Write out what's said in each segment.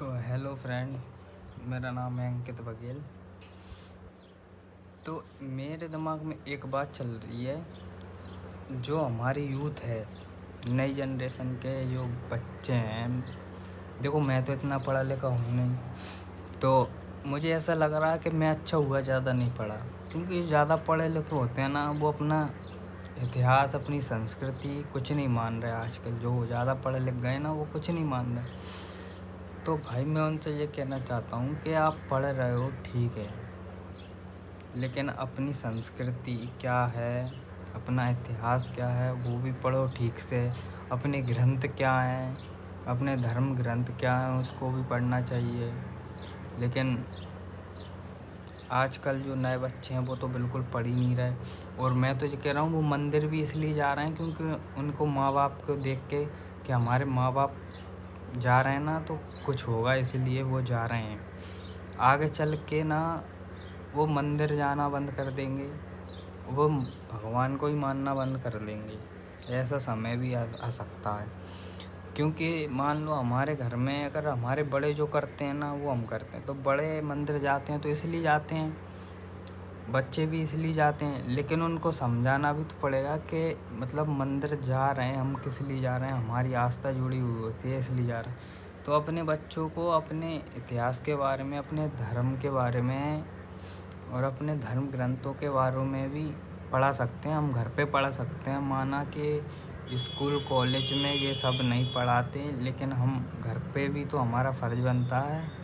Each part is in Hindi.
तो हेलो फ्रेंड, मेरा नाम है अंकित बघेल। तो मेरे दिमाग में एक बात चल रही है, जो हमारी यूथ है, नई जनरेशन के जो बच्चे हैं। देखो, मैं तो इतना पढ़ा लिखा हूँ नहीं, तो मुझे ऐसा लग रहा है कि मैं अच्छा हुआ ज़्यादा नहीं पढ़ा। क्योंकि ज़्यादा पढ़े लिखे होते हैं ना, वो अपना इतिहास, अपनी संस्कृति कुछ नहीं मान रहे। आजकल जो ज़्यादा पढ़े लिख गए ना, वो कुछ नहीं मान रहे। तो भाई, मैं उनसे ये कहना चाहता हूँ कि आप पढ़ रहे हो ठीक है, लेकिन अपनी संस्कृति क्या है, अपना इतिहास क्या है, वो भी पढ़ो ठीक से। अपने ग्रंथ क्या हैं, अपने धर्म ग्रंथ क्या हैं, उसको भी पढ़ना चाहिए। लेकिन आजकल जो नए बच्चे हैं वो तो बिल्कुल पढ़ ही नहीं रहे। और मैं तो ये कह रहा हूँ, वो मंदिर भी इसलिए जा रहे हैं क्योंकि उनको माँ बाप को देख के कि हमारे माँ बाप जा रहे हैं ना, तो कुछ होगा, इसलिए वो जा रहे हैं। आगे चल के ना वो मंदिर जाना बंद कर देंगे, वो भगवान को ही मानना बंद कर देंगे। ऐसा समय भी आ सकता है। क्योंकि मान लो हमारे घर में अगर हमारे बड़े जो करते हैं ना, वो हम करते हैं, तो बड़े मंदिर जाते हैं तो इसलिए जाते हैं, बच्चे भी इसलिए जाते हैं। लेकिन उनको समझाना भी तो पड़ेगा कि मतलब मंदिर जा रहे हैं, हम किस लिए जा रहे हैं, हमारी आस्था जुड़ी हुई होती है, इसलिए जा रहे हैं। तो अपने बच्चों को अपने इतिहास के बारे में, अपने धर्म के बारे में और अपने धर्म ग्रंथों के बारे में भी पढ़ा सकते हैं। हम घर पे पढ़ा सकते हैं। माना कि स्कूल कॉलेज में ये सब नहीं पढ़ाते, लेकिन हम घर पे भी तो हमारा फ़र्ज़ बनता है।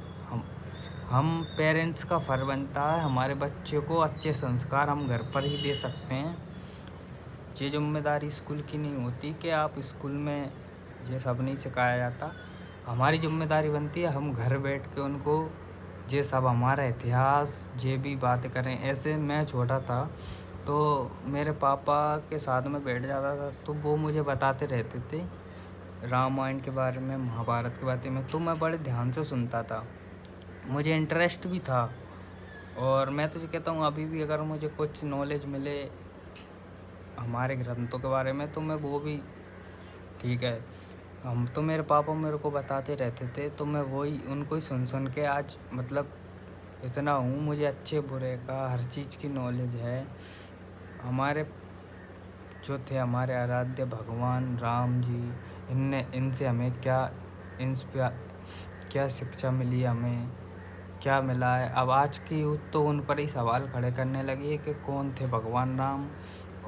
हम पेरेंट्स का फ़र्ज़ बनता है हमारे बच्चे को अच्छे संस्कार हम घर पर ही दे सकते हैं। ये जिम्मेदारी स्कूल की नहीं होती कि आप स्कूल में ये सब नहीं सिखाया जाता। हमारी जिम्मेदारी बनती है हम घर बैठ के उनको ये सब हमारा इतिहास ये भी बातें करें। ऐसे मैं छोटा था तो मेरे पापा के साथ में बैठ जाता था, तो वो मुझे बताते रहते थे रामायण के बारे में, महाभारत के बारे में। तो मैं बड़े ध्यान से सुनता था, मुझे इंटरेस्ट भी था। और मैं तो ये कहता हूँ, अभी भी अगर मुझे कुछ नॉलेज मिले हमारे ग्रंथों के बारे में तो मैं वो भी ठीक है। हम तो मेरे पापा मेरे को बताते रहते थे, तो मैं वही उनको ही सुन सुन के आज मतलब इतना हूँ। मुझे अच्छे बुरे का हर चीज़ की नॉलेज है। हमारे जो थे हमारे आराध्य भगवान राम जी, इनसे हमें क्या इंस्पा क्या शिक्षा मिली, हमें क्या मिला है। अब आज की यूथ तो उन पर ही सवाल खड़े करने लगी है कि कौन थे भगवान राम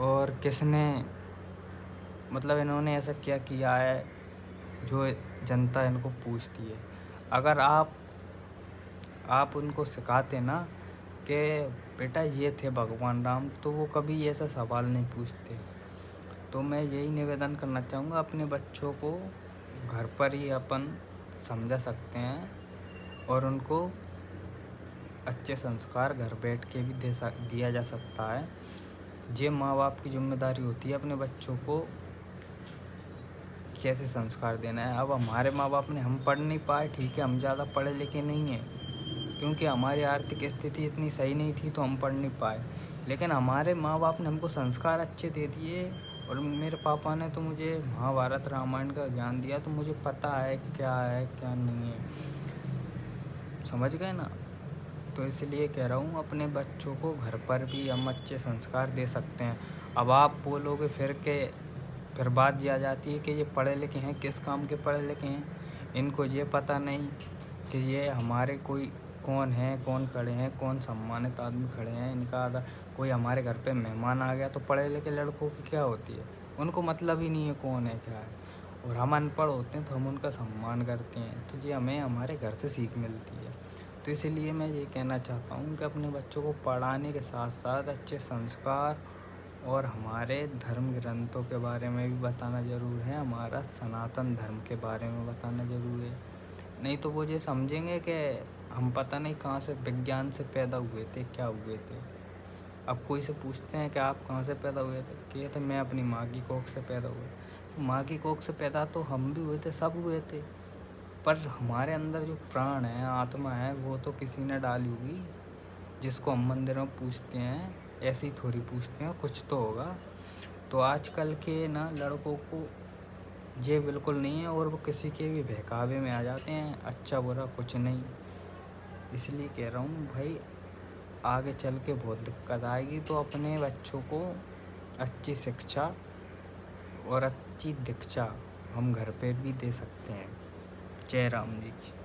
और किसने मतलब इन्होंने ऐसा क्या किया है जो जनता इनको पूछती है। अगर आप उनको सिखाते ना कि बेटा ये थे भगवान राम, तो वो कभी ऐसा सवाल नहीं पूछते। तो मैं यही निवेदन करना चाहूँगा, अपने बच्चों को घर पर ही अपन समझा सकते हैं और उनको अच्छे संस्कार घर बैठ के भी दिया जा सकता है। ये माँ बाप की जिम्मेदारी होती है अपने बच्चों को कैसे संस्कार देना है। अब हमारे माँ बाप ने, हम पढ़ नहीं पाए ठीक है, हम ज़्यादा पढ़े लिखे नहीं हैं क्योंकि हमारी आर्थिक स्थिति इतनी सही नहीं थी तो हम पढ़ नहीं पाए। लेकिन हमारे माँ बाप ने हमको संस्कार अच्छे दे दिए और मेरे पापा ने तो मुझे महाभारत रामायण का ज्ञान दिया, तो मुझे पता है क्या नहीं है। समझ गए ना? तो इसलिए कह रहा हूँ, अपने बच्चों को घर पर भी हम अच्छे संस्कार दे सकते हैं। अब आप बोलोगे फिर बात ये आ जाती है कि ये पढ़े लिखे हैं, किस काम के पढ़े लिखे हैं, इनको ये पता नहीं कि ये हमारे कोई कौन है, कौन खड़े हैं, कौन सम्मानित आदमी खड़े हैं। इनका आदर, कोई हमारे घर पे मेहमान आ गया तो पढ़े लिखे लड़कों की क्या होती है, उनको मतलब ही नहीं है कौन है क्या है। और हम अनपढ़ होते हैं तो हम उनका सम्मान करते हैं। तो ये हमें हमारे घर से सीख मिलती है। तो इसीलिए मैं ये कहना चाहता हूँ कि अपने बच्चों को पढ़ाने के साथ साथ अच्छे संस्कार और हमारे धर्म ग्रंथों के बारे में भी बताना ज़रूर है, हमारा सनातन धर्म के बारे में बताना ज़रूर है। नहीं तो वो ये समझेंगे कि हम पता नहीं कहाँ से विज्ञान से पैदा हुए थे, क्या हुए थे। अब कोई से पूछते हैं कि आप कहाँ से पैदा हुए थे, कहते मैं अपनी माँ की कोख से पैदा हुआ। तो माँ की कोख से पैदा तो हम भी हुए थे, सब हुए थे। पर हमारे अंदर जो प्राण है, आत्मा है, वो तो किसी ने डाली होगी, जिसको हम मंदिर में पूछते हैं। ऐसे ही थोड़ी पूछते हैं, कुछ तो होगा। तो आजकल के ना लड़कों को ये बिल्कुल नहीं है, और वो किसी के भी बहकावे में आ जाते हैं, अच्छा बुरा कुछ नहीं। इसलिए कह रहा हूँ भाई, आगे चल के बहुत दिक्कत आएगी, तो अपने बच्चों को अच्छी शिक्षा और अच्छी दीक्षा हम घर पे भी दे सकते हैं। जय राम जी की।